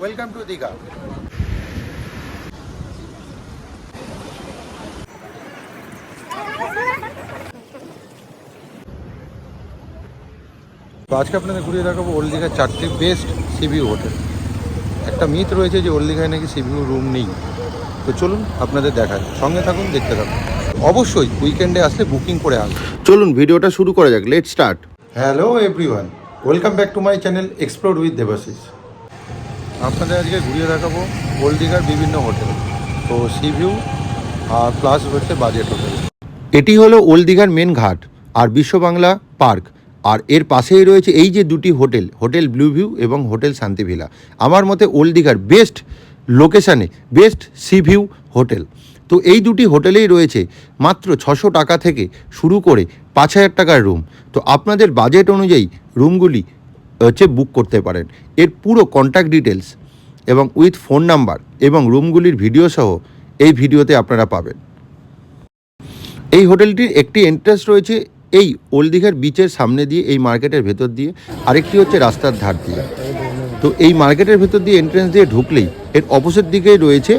Welcome to Digha. তো আজকে আপনাদের ঘুরিয়ে দেখাবো ওল্ড দীঘার 4টি বেস্ট সিভিউ হোটেল। একটা মিথ রয়েছে যে ওল্ড দীঘায় নাকি সিভিউ রুম নেই, তো চলুন আপনাদের দেখায়, সঙ্গে থাকুন, দেখতে থাকুন। অবশ্যই উইকেন্ডে আসলে বুকিং করে আসবে। চলুন ভিডিওটা শুরু করা যাক, let start. Hello everyone, welcome back to my channel explore with Debashis. আপনাদের আজকে ঘুরিয়ে দেখাবো ওল্ড দীঘার বিভিন্ন হোটেল, তো সিভিউ আর প্লাস হচ্ছে বাজেট হোটেল। এটি হলো ওল্ড দীঘার মেন ঘাট আর বিশ্ব বাংলা পার্ক, আর এর পাশেই রয়েছে এই যে দুটি হোটেল, হোটেল ব্লু ভিউ এবং হোটেল শান্তি ভিলা। আমার মতে ওল্ড দীঘার বেস্ট লোকেশানে বেস্ট সি ভিউ হোটেল। তো এই দুটি হোটেলেই রয়েছে মাত্র 600 টাকা থেকে শুরু করে 5000 টাকার রুম। তো আপনাদের বাজেট অনুযায়ী রুমগুলি বুক করতে পারেন। এর পুরো কন্ট্যাক্ট ডিটেলস এবং উইথ ফোন নাম্বার এবং রুমগুলির ভিডিও সহ এই ভিডিওতে আপনারা পাবেন। এই হোটেলটির একটি এন্ট্রান্স রয়েছে এই ওল্ড দীঘার বিচের সামনে দিয়ে, এই মার্কেটের ভেতর দিয়ে, আরেকটি হচ্ছে রাস্তার ধার দিয়ে। তো এই মার্কেটের ভেতর দিয়ে এন্ট্রান্স দিয়ে ঢুকলেই এর অপোজিট দিকেই রয়েছে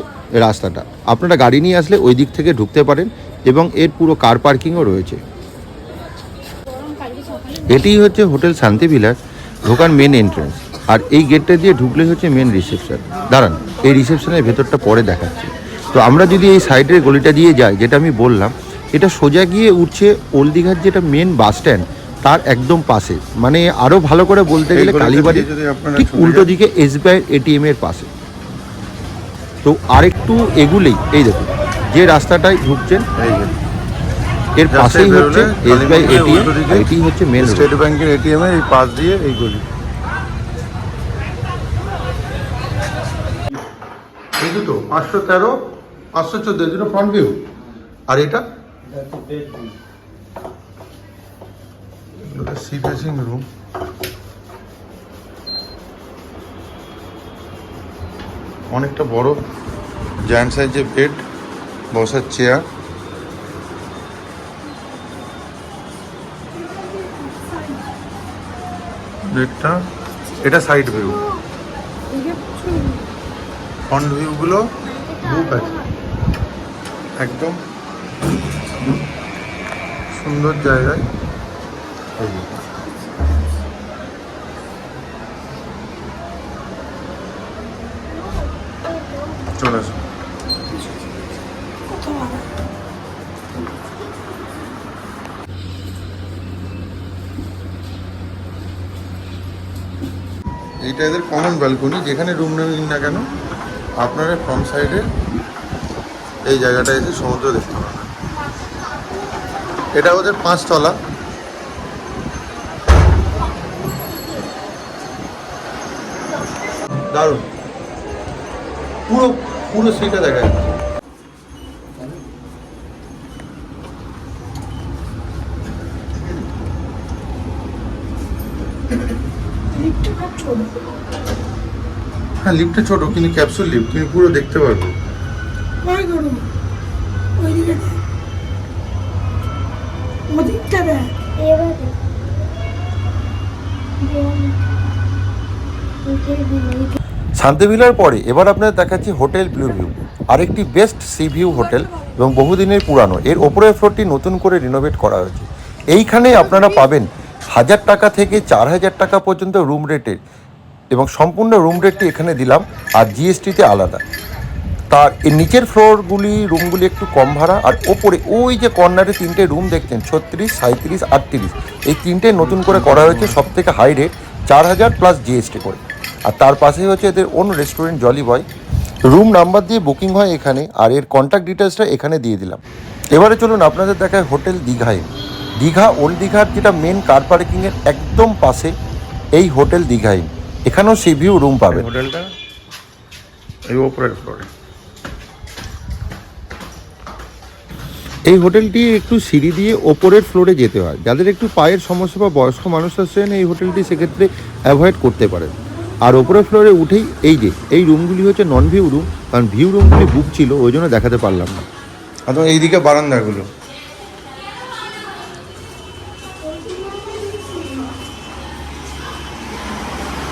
রাস্তাটা। আপনারা গাড়ি নিয়ে আসলে ওই দিক থেকে ঢুকতে পারেন এবং এর পুরো কার পার্কিংও রয়েছে। এটিই হচ্ছে হোটেল শান্তি ভিলার ঢোকার মেন এন্ট্রান্স, আর এই গেটটা দিয়ে ঢুকলেই হচ্ছে মেন রিসেপশন। দাঁড়ান, এই রিসেপশনের ভেতরটা পরে দেখাচ্ছি। তো আমরা যদি এই সাইডের গলিটা দিয়ে যাই, যেটা আমি বললাম, এটা সোজা গিয়ে উঠছে ওল্ড দীঘার যেটা মেন বাস স্ট্যান্ড তার একদম পাশে, মানে আরও ভালো করে বলতে গেলে কালীবাড়ি ঠিক উল্টো দিকে এসবিআই এটিএম এর পাশে। তো আরেকটু এগুলেই এই দেখুন যে রাস্তাটায় ঢুকছেন, এর পাশেই হচ্ছে এসবিআই এটিএম, এটি হচ্ছে মেন স্টেট ব্যাংকের এটিএম এর এই পাশ দিয়ে এই গলি। এই দুটো 513, 514 দুটো ফ্রন্ট ভিউ, আর এটা সি ফেসিং রুম। অনেকটা বড় জায়ান্ট সাইজের বেড, বসার চেয়ার। বেডটা এটা সাইড ভিউ, ফ্রন্ট ভিউগুলো বুক আছে। একদম সুন্দর জায়গায় চলে আসুন। এইটা এদের কমন ব্যালকনি, যেখানে রুম নেবেন না কেন আপনারা ফ্রন্ট সাইডে এই জায়গাটা এসে সমুদ্র দেখতে পাবেন। এটা ওদের 5 তলা। দারুণ, পুরো পুরো সিটা দেখা যাচ্ছে। হ্যাঁ, লিফটটা ছোট কিন্তু ক্যাপসুল লিফট, তুমি পুরো দেখতে পারবে। শান্তি ভিলার পরে এবার আপনাদের দেখাচ্ছি হোটেল ব্লু ভিউ, আরেকটি বেস্ট সি ভিউ হোটেল এবং বহুদিনের পুরানো। এর ওপরের ফ্লোরটি নতুন করে রিনোভেট করা হয়েছে। এইখানে আপনারা পাবেন 1000 টাকা থেকে 4000 টাকা পর্যন্ত রুম রেটের, এবং সম্পূর্ণ রুম রেটটি এখানে দিলাম, আর জিএসটিতে আলাদা। তার এর নিচের ফ্লোরগুলি রুমগুলি একটু কম ভাড়া, আর ওপরে ওই যে কর্নারে 3টে রুম দেখছেন 36, 37, 38, এই 3টে নতুন করে করা হয়েছে, সব থেকে হাই রেট 4000 প্লাস জিএসটি করে। আর তার পাশেই হচ্ছে এদের own restaurant Jolly Boy. Room number দিয়ে বুকিং হয় এখানে, আর এর কন্ট্যাক্ট ডিটেলসটা এখানে দিয়ে দিলাম। এবারে চলুন আপনাদের দেখায় হোটেল দীঘায়। দীঘা ওল্ড দীঘার যেটা মেন কার পার্কিংয়ের একদম পাশে এই হোটেল দীঘায়, এখানেও সি ভিউ রুম পাবেন। হোটেলটা এই ওপরের ফ্লোরে। এই হোটেলটি একটু সিঁড়ি দিয়ে ওপরের ফ্লোরে যেতে হয়। যাদের একটু পায়ের সমস্যা বা বয়স্ক মানুষ আছেন, এই হোটেলটি সেক্ষেত্রে অ্যাভয়েড করতে পারেন। আর ওপরের ফ্লোরে উঠেই এই যে এই রুমগুলি হচ্ছে নন ভিউ রুম, কারণ ভিউ রুমগুলি বুক ছিল, ওই জন্য দেখাতে পারলাম না। একদম এইদিকে বারান্দাগুলো,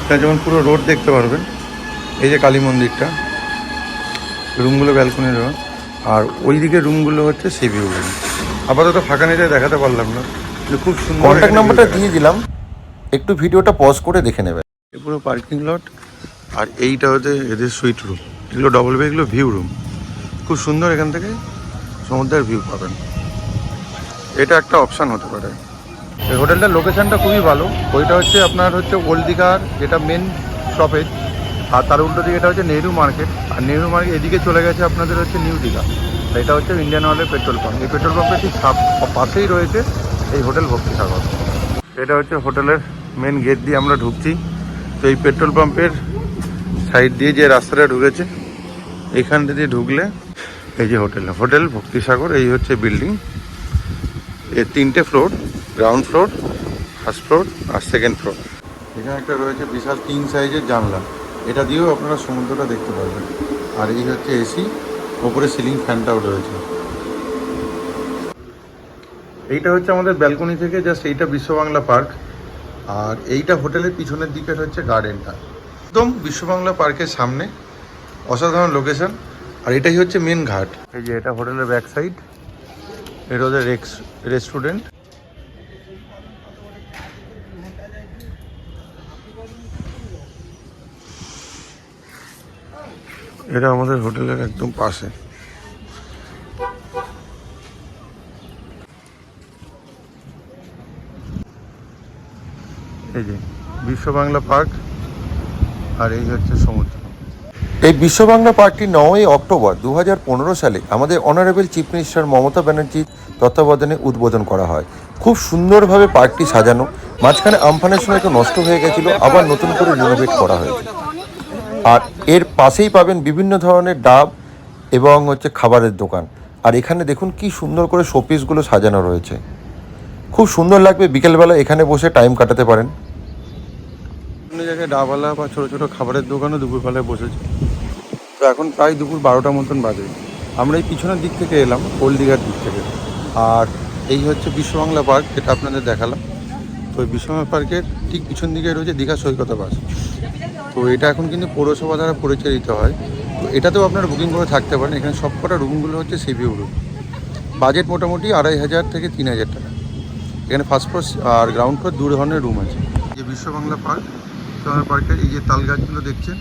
এটা যেমন পুরো রোড দেখতে পারবেন, এই যে কালী মন্দিরটা, রুমগুলো ব্যালকনির রুম, আর ওই দিকে রুমগুলো হচ্ছে সিভিউ রুম। আপাতত ফাঁকা নিতে দেখাতে পারলাম না, কিন্তু খুব সুন্দর। কন্ট্যাক্ট নাম্বারটা দিয়ে দিলাম, একটু ভিডিওটা পজ করে দেখে নেবেন। পুরো পার্কিং লট, আর এইটা হচ্ছে এদের সুইট রুম। এগুলো ডবল বেড, এগুলো ভিউ রুম, খুব সুন্দর। এখান থেকে সমুদ্রের ভিউ পাবেন, এটা একটা অপশান হতে পারে। এই হোটেলটার লোকেশনটা খুবই ভালো। ওইটা হচ্ছে আপনার হচ্ছে ওল্ড দীঘার যেটা মেন স্টপেজ, আর তার উল্টো দিকে এটা হচ্ছে নেহরু মার্কেট, আর নেহরু মার্কেট এদিকে চলে গেছে আপনাদের হচ্ছে নিউ দীঘা। এটা হচ্ছে ইন্ডিয়ান অয়েলের পেট্রোল পাম্প। এই পেট্রোল পাম্পের ঠিক পাশেই রয়েছে এই হোটেল ভক্তিসাগর। এটা হচ্ছে হোটেলের মেন গেট দিয়ে আমরা ঢুকছি। তো এই পেট্রোল পাম্পের সাইড দিয়ে যে রাস্তাটা ঢুকেছে, এইখানটা দিয়ে ঢুকলে এই যে হোটেল ভক্তিসাগর। এই হচ্ছে বিল্ডিং, এর 3টে floor, ground floor, first floor আর সেকেন্ড ফ্লোর। এখানে একটা রয়েছে বিশাল কিং সাইজের জানলা, এটা দিয়েও আপনারা সমুদ্রটা দেখতে পারবেন। আর এই হচ্ছে এসি, ওপরে সিলিং ফ্যানটাও রয়েছে। এইটা হচ্ছে আমাদের ব্যালকনি থেকে জাস্ট এইটা বিশ্ববাংলা পার্ক, আর এইটা হোটেলের পিছনের দিকের হচ্ছে গার্ডেনটা, একদম বিশ্ববাংলা পার্কের সামনে। অসাধারণ লোকেশন, আর এটাই হচ্ছে মেন ঘাট। এই যে এটা হোটেলের ব্যাক সাইড, এটা ওদের রেস্টুরেন্ট। এটা আমাদের হোটেলের একদম পাশে। এই যে বিশ্ববাংলা পার্ক, আর এই হচ্ছে সমুদ্র। এই বিশ্ববাংলা পার্কটি 9ই অক্টোবর 2015 সালে আমাদের অনারেবল চিফ মিনিস্টার মমতা ব্যানার্জির তত্ত্বাবধানে উদ্বোধন করা হয়। খুব সুন্দরভাবে পার্কটি সাজানো, মাঝখানে আমফানের সময় একটু নষ্ট হয়ে গেছিলো, আবার নতুন করে রিনোভেট করা হয়েছে। আর এর পাশেই পাবেন বিভিন্ন ধরনের ডাব এবং হচ্ছে খাবারের দোকান। আর এখানে দেখুন কি সুন্দর করে শোপিসগুলো সাজানো রয়েছে, খুব সুন্দর লাগবে। বিকেলবেলা এখানে বসে টাইম কাটাতে পারেন। অন্য জায়গায় ডাবওয়ালা বা ছোটো ছোটো খাবারের দোকানও দুপুরবেলায় বসেছে। তো এখন প্রায় দুপুর 12টা মতন বাজে। আমরা এই পিছনের দিক থেকে এলাম, ওল্ড দীঘার দিক থেকে। আর এই হচ্ছে বিশ্ববাংলা পার্ক, যেটা আপনাদের দেখালাম। তো এই বিশ্ববাংলা পার্কের ঠিক পিছন দিকে রয়েছে দীঘা সৈকতাবাস। তো এটা এখন কিন্তু পৌরসভা দ্বারা পরিচালিত হয়। তো এটাতেও আপনারা বুকিং করে থাকতে পারেন। এখানে সবকটা রুমগুলো হচ্ছে সিভিউ রুম। বাজেট মোটামুটি 2500 থেকে 3000 টাকা। এখানে ফার্স্ট ফ্লোর আর গ্রাউন্ড ফ্লোর 2 ধরনের রুম আছে। এই বিশ্ববাংলা পার্ক, বিশ্ববাংলা পার্কের এই যে তাল গাছগুলো দেখছেন,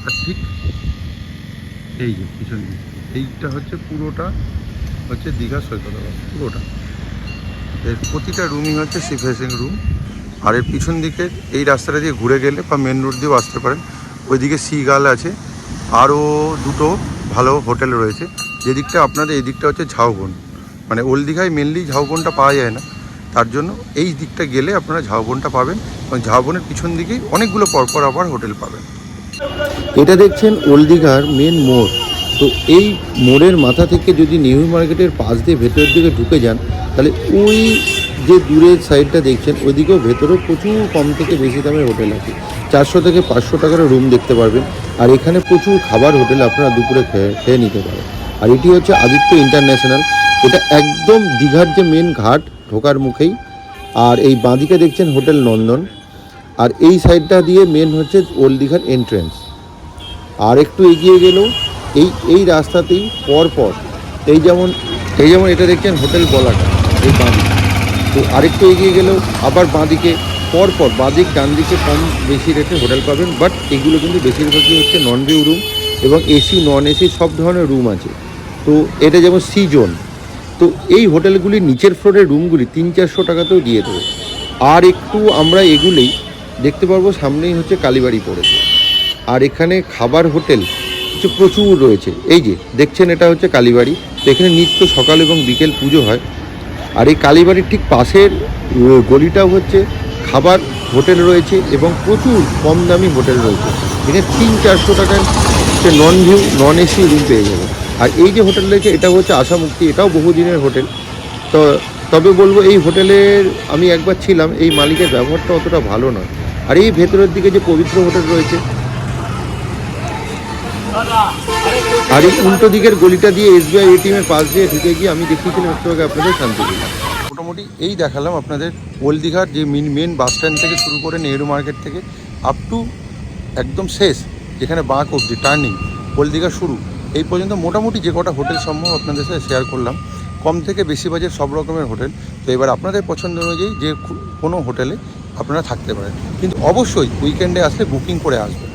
আর ঠিক এই যে পিছন দিকে এইটা হচ্ছে পুরোটা হচ্ছে দীঘা সৈকতাবাস পুরোটা। এর প্রতিটা রুমই হচ্ছে সি ফেসিং রুম। আর এর পিছন দিকে এই রাস্তাটা দিয়ে ঘুরে গেলে বা মেন রোড দিয়েও আসতে পারেন। ওইদিকে সি গাল আছে, আরও দুটো ভালো হোটেল রয়েছে। যেদিকটা আপনাদের এই দিকটা হচ্ছে ঝাউবন, মানে ওল্ড দীঘায় মেনলি ঝাউবনটা পাওয়া যায় না, তার জন্য এই দিকটা গেলে আপনারা ঝাউবনটা পাবেন। এবং ঝাউবনের পিছন দিকেই অনেকগুলো পরপর আবার হোটেল পাবেন। এটা দেখছেন ওল্ড দীঘার মেন মোড়। তো এই মোড়ের মাথা থেকে যদি নেহরু মার্কেটের পাশ দিয়ে ভেতরের দিকে ঢুকে যান, তাহলে ওই যে দূরের সাইডটা দেখছেন ওইদিকেও ভেতরেও প্রচুর কম থেকে বেশি দামের হোটেল আছে। 400 থেকে 500 টাকার রুম দেখতে পারবেন। আর এখানে প্রচুর খাবার হোটেল আপনারা দুপুরে খেয়ে নিতে পারেন। আর এটি হচ্ছে আদিত্য ইন্টারন্যাশনাল, এটা একদম দীঘার যে মেন ঘাট ঢোকার মুখেই। আর এই বাঁদিকে দেখছেন হোটেল নন্দন, আর এই সাইডটা দিয়ে মেন হচ্ছে ওল্ড দীঘার এন্ট্রেন্স। আর একটু এগিয়ে গেলেও এই রাস্তাতেই পরপর এই যেমন এটা দেখছেন হোটেল বলাটা, এই বাঁদিকে। তো আরেকটু এগিয়ে গেলেও আবার বাঁদিকে পরপর বাঁদিক ডান দিকে কম বেশি রেটে হোটেল পাবেন। বাট এগুলো কিন্তু বেশিরভাগই হচ্ছে নন ভিউ রুম, এবং এসি নন এসি সব ধরনের রুম আছে। তো এটা যেমন সি জোন। তো এই হোটেলগুলির নিচের ফ্লোরের রুমগুলি 300-400 টাকাতেও দিয়ে দেবে। আর একটু আমরা এগুলোই দেখতে পারবো, সামনেই হচ্ছে কালীবাড়ি পড়েছে। আর এখানে খাবার হোটেল কিছু প্রচুর রয়েছে। এই যে দেখছেন এটা হচ্ছে কালীবাড়ি। তো এখানে নিত্য সকাল এবং বিকেল পুজো হয়। আর এই কালীবাড়ির ঠিক পাশের গলিটাও হচ্ছে খাবার হোটেল রয়েছে, এবং প্রচুর কম দামি হোটেল রয়েছে। এখানে 300-400 টাকায় non view non AC room পেয়ে যাবে। আর এই যে হোটেল রয়েছে এটা হচ্ছে আশামুক্তি, এটাও বহুদিনের হোটেল। তো তবে বলবো এই হোটেলের আমি একবার ছিলাম, এই মালিকের ব্যবহারটা অতটা ভালো নয়। আর এই ভেতরের দিকে যে পবিত্র হোটেল রয়েছে, আর এই উল্টো দিকের গলিটা দিয়ে SBI ATM-এর পাশ দিয়ে ঢুকে গিয়ে আমি দেখিয়েছিলাম একটু আগে আপনাদের শান্তিপুর। মোটামুটি এই দেখালাম আপনাদের ওল্ড দীঘার যে মেন বাস স্ট্যান্ড থেকে শুরু করে নেহরু মার্কেট থেকে আপ টু একদম শেষ যেখানে বাঁক অবধি টার্নিং, ওল্ড দীঘা শুরু, এই পর্যন্ত মোটামুটি যে কটা হোটেল সম্ভব আপনাদের সাথে শেয়ার করলাম। কম থেকে বেশি বাজেট সব রকমের হোটেল। তো এবার আপনাদের পছন্দ অনুযায়ী যে কোনো হোটেলে আপনারা থাকতে পারেন, কিন্তু অবশ্যই উইকেন্ডে আসলে বুকিং করে আসবেন।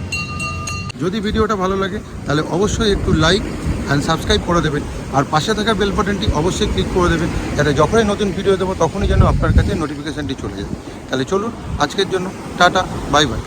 যদি ভিডিওটা ভালো লাগে তাহলে অবশ্যই একটু লাইক অ্যান্ড সাবস্ক্রাইব করে দেবেন, আর পাশে থাকা বেল বাটনটি অবশ্যই ক্লিক করে দেবেন, যাতে যখনই নতুন ভিডিও দেবো তখনই যেন আপনার কাছে নোটিফিকেশানটি চলে যায়। তাহলে চলুন, আজকের জন্য টাটা, বাই বাই।